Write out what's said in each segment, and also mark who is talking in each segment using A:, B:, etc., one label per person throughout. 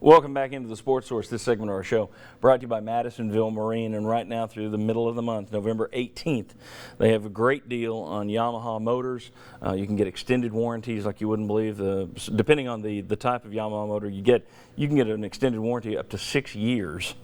A: Welcome back into the Sports Source. This segment of our show brought to you by Madisonville Marine. And right now through the middle of the month, November 18th, they have a great deal on Yamaha motors. You can get extended warranties like you wouldn't believe. Depending on the type of Yamaha motor you can get an extended warranty up to 6 years.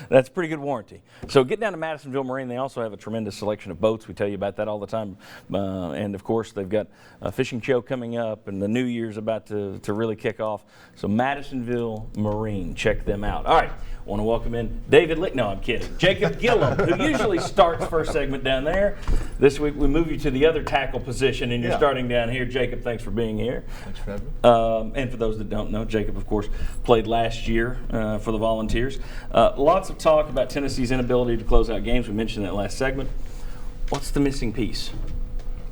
A: That's pretty good warranty. So get down to Madisonville Marine. They also have a tremendous selection of boats. We tell you about that all the time. And of course, they've got a fishing show coming up, and the new year's about to really kick off. So Madisonville Marine, check them out. All right, I want to welcome in David Lick. No, I'm kidding. Jacob Gillum, who usually starts first segment down there. This week we move you to the other tackle position, and you're starting down here. Jacob, thanks for being here.
B: Thanks for having me.
A: And for those that don't know, Jacob, of course, played last year for the Volunteers. Lots of talk about Tennessee's inability to close out games. We mentioned that last segment. What's the missing piece?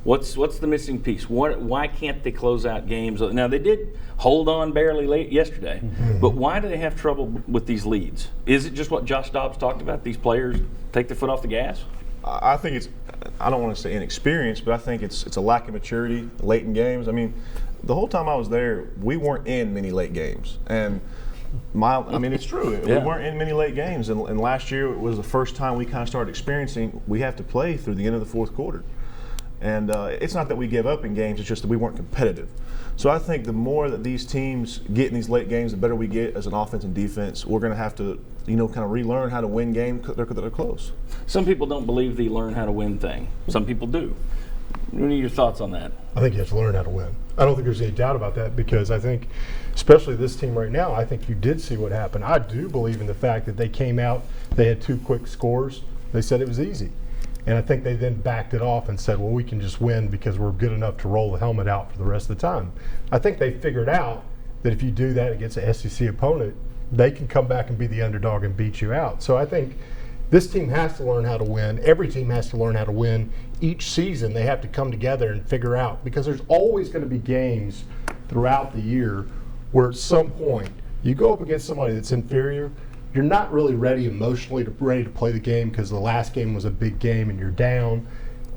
A: What's the missing piece? Why can't they close out games? Now, they did hold on barely late yesterday, but why do they have trouble with these leads? Is it just what Josh Dobbs talked about? These players take their foot off the gas?
B: I think it's, I don't want to say inexperience, but I think it's a lack of maturity late in games. I mean, the whole time I was there, we weren't in many late games. And it's true.
A: Yeah.
B: We weren't in many late games. And last year it was the first time we kind of started experiencing we have to play through the end of the fourth quarter. And it's not that we give up in games, it's just that we weren't competitive. So I think the more that these teams get in these late games, the better we get as an offense and defense. We're going to have to, kind of relearn how to win games that are close.
A: Some people don't believe the learn how to win thing. Some people do. What are your thoughts on that?
C: I think you have to learn how to win. I don't think there's any doubt about that, because I think, especially this team right now, I think you did see what happened. I do believe in the fact that they came out, they had 2 quick scores. They said it was easy. And I think they then backed it off and said, well, we can just win because we're good enough to roll the helmet out for the rest of the time. I think they figured out that if you do that against an SEC opponent, they can come back and be the underdog and beat you out. So I think this team has to learn how to win. Every team has to learn how to win. Each season they have to come together and figure out, because there's always going to be games throughout the year where at some point you go up against somebody that's inferior. You're not really ready emotionally to play the game because the last game was a big game and you're down,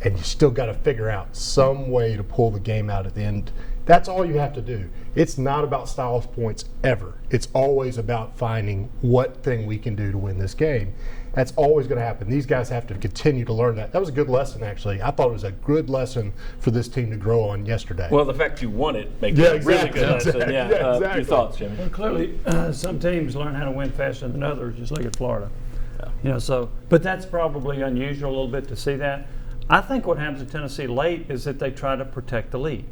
C: and you still got to figure out some way to pull the game out at the end. That's all you have to do. It's not about stylist points ever. It's always about finding what thing we can do to win this game. That's always going to happen. These guys have to continue to learn that. That was a good lesson, actually. I thought it was a good lesson for this team to grow on yesterday.
A: Well, the fact you won it makes it a really good lesson.
C: Exactly. Exactly.
A: Your thoughts, Jimmy?
D: Well, clearly, some teams learn how to win faster than others, just like at Florida.
A: Yeah.
D: But that's probably unusual a little bit to see that. I think what happens in Tennessee late is that they try to protect the lead.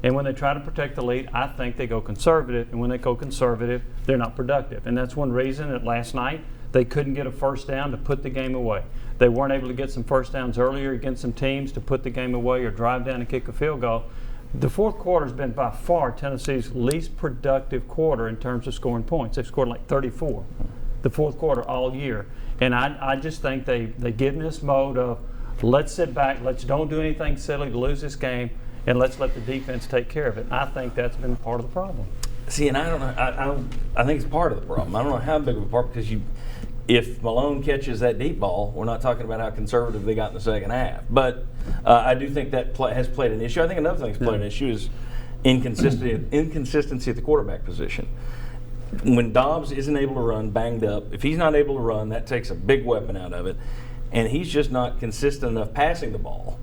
D: And when they try to protect the lead, I think they go conservative. And when they go conservative, they're not productive. And that's one reason that last night they couldn't get a first down to put the game away. They weren't able to get some first downs earlier against some teams to put the game away or drive down and kick a field goal. The fourth quarter has been by far Tennessee's least productive quarter in terms of scoring points. They've scored like 34 the fourth quarter all year. And I just think they get in this mode of let's sit back, let's don't do anything silly to lose this game, and let's let the defense take care of it. I think that's been part of the problem.
A: See, and I don't know. I think it's part of the problem. I don't know how big of a part, because if Malone catches that deep ball, we're not talking about how conservative they got in the second half. But I do think that has played an issue. I think another thing that's played an issue is inconsistency at the quarterback position. When Dobbs isn't able to run, banged up, if he's not able to run, that takes a big weapon out of it. And he's just not consistent enough passing the ball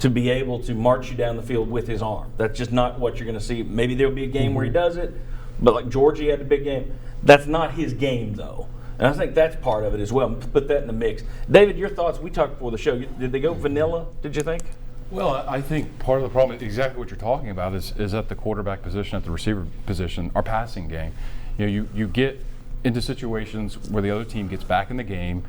A: to be able to march you down the field with his arm. That's just not what you're going to see. Maybe there'll be a game where he does it, but like Georgia had a big game. That's not his game, though. And I think that's part of it as well. Put that in the mix. David, your thoughts? We talked before the show. Did they go vanilla, did you think?
E: Well, I think part of the problem, exactly what you're talking about, is at the quarterback position, at the receiver position, our passing game. You get into situations where the other team gets back in the game.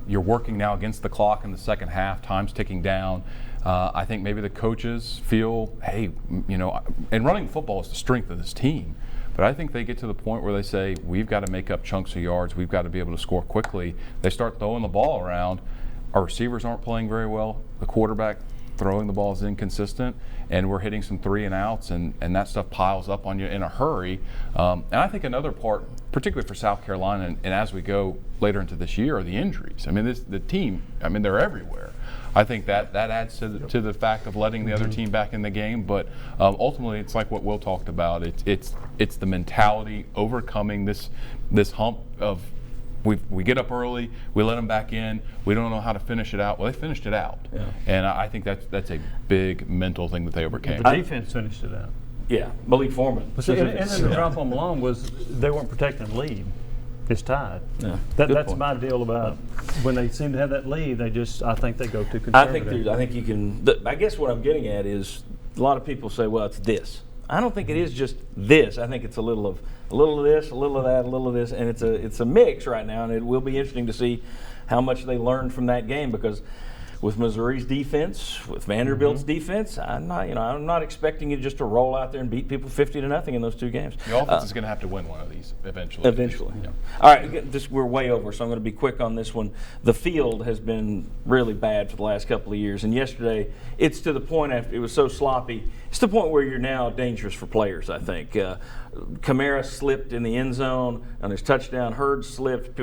E: You're working now against the clock in the second half. Time's ticking down. I think maybe the coaches feel, hey, and running football is the strength of this team. But I think they get to the point where they say, we've got to make up chunks of yards. We've got to be able to score quickly. They start throwing the ball around. Our receivers aren't playing very well. The quarterback throwing the ball is inconsistent. And we're hitting some 3 and outs, and that stuff piles up on you in a hurry. And I think another part particularly for South Carolina, and as we go later into this year, are the injuries. I mean, the team, they're everywhere. I think that adds to the fact of letting the other team back in the game. But ultimately, it's like what Will talked about. It's the mentality, overcoming this hump of we get up early, we let them back in, we don't know how to finish it out. Well, they finished it out, and I think that's a big mental thing that they overcame.
D: The defense finished it out.
A: Yeah, Malik Foreman.
D: And then the drop on Malone was they weren't protecting the lead. It's tied.
A: Yeah,
D: That's
A: point.
D: my deal about when they seem to have that lead. I think they go too conservative.
A: I think you can. I guess what I'm getting at is a lot of people say, well, it's this. I don't think it is just this. I think it's a little of this, a little of that, a little of this, and it's a mix right now. And it will be interesting to see how much they learn from that game, because with Missouri's defense, with Vanderbilt's defense, I'm not expecting you just to roll out there and beat people 50-0 in those two games.
E: The offense is going to have to win one of these eventually.
A: Yeah. All right, we're way over, so I'm going to be quick on this one. The field has been really bad for the last couple of years, and yesterday it's to the point after it was so sloppy. It's to the point where you're now dangerous for players, I think. Kamara slipped in the end zone on his touchdown. Hurd slipped.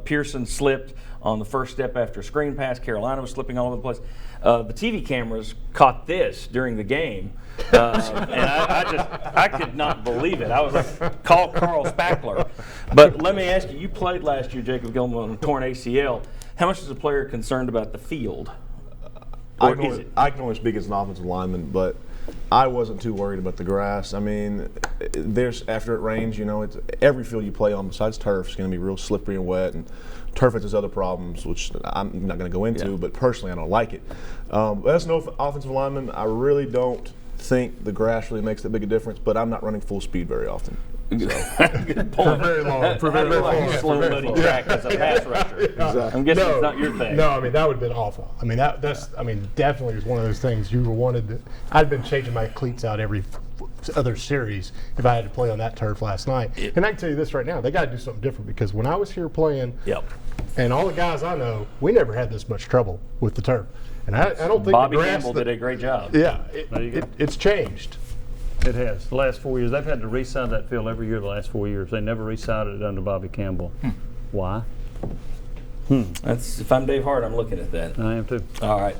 A: Pearson slipped on the first step after a screen pass. Carolina was slipping all over the place. The TV cameras caught this during the game, and I could not believe it. I was like, call Carl Spackler. But let me ask you, you played last year, Jacob Gilman, on a torn ACL. How much is a player concerned about the field?
B: I can only speak as an offensive lineman, but I wasn't too worried about the grass. I mean, after it rains, it's every field you play on besides turf is going to be real slippery and wet, and turf has its other problems, which I'm not going to go into. But personally, I don't like it. But as an offensive lineman, I really don't think the grass really makes that big a difference. But I'm not running full speed very often.
A: Good point.
C: For very long. For very long.
A: Slow muddy track as a pass rusher.
B: Exactly.
A: I'm guessing it's not your thing.
C: No, that would have been awful. Definitely was one of those things you wanted. I'd been changing my cleats out every other series if I had to play on that turf last night. And I can tell you this right now, they got to do something different, because when I was here playing, and all the guys I know, we never had this much trouble with the turf. And I don't think
A: Bobby
C: the grass
A: Campbell did a great job.
C: Yeah, it's changed.
D: It has. The last 4 years, they've had to re-sod that field every year the last 4 years. They never re-sodded it under Bobby Campbell. Why?
A: That's, if I'm Dave Hart, I'm looking at that.
D: I am too.
A: All right.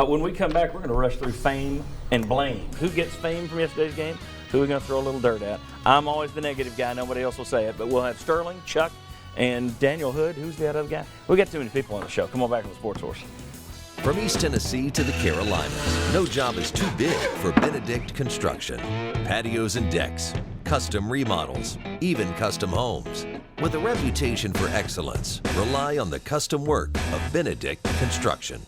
A: When we come back, we're going to rush through fame and blame. Who gets fame from yesterday's game? Who are we going to throw a little dirt at? I'm always the negative guy. Nobody else will say it. But we'll have Sterling, Chuck, and Daniel Hood. Who's the other guy? We got too many people on the show. Come on back on the Sports Horse.
F: From East Tennessee to the Carolinas, no job is too big for Benedict Construction. Patios and decks, custom remodels, even custom homes. With a reputation for excellence, rely on the custom work of Benedict Construction.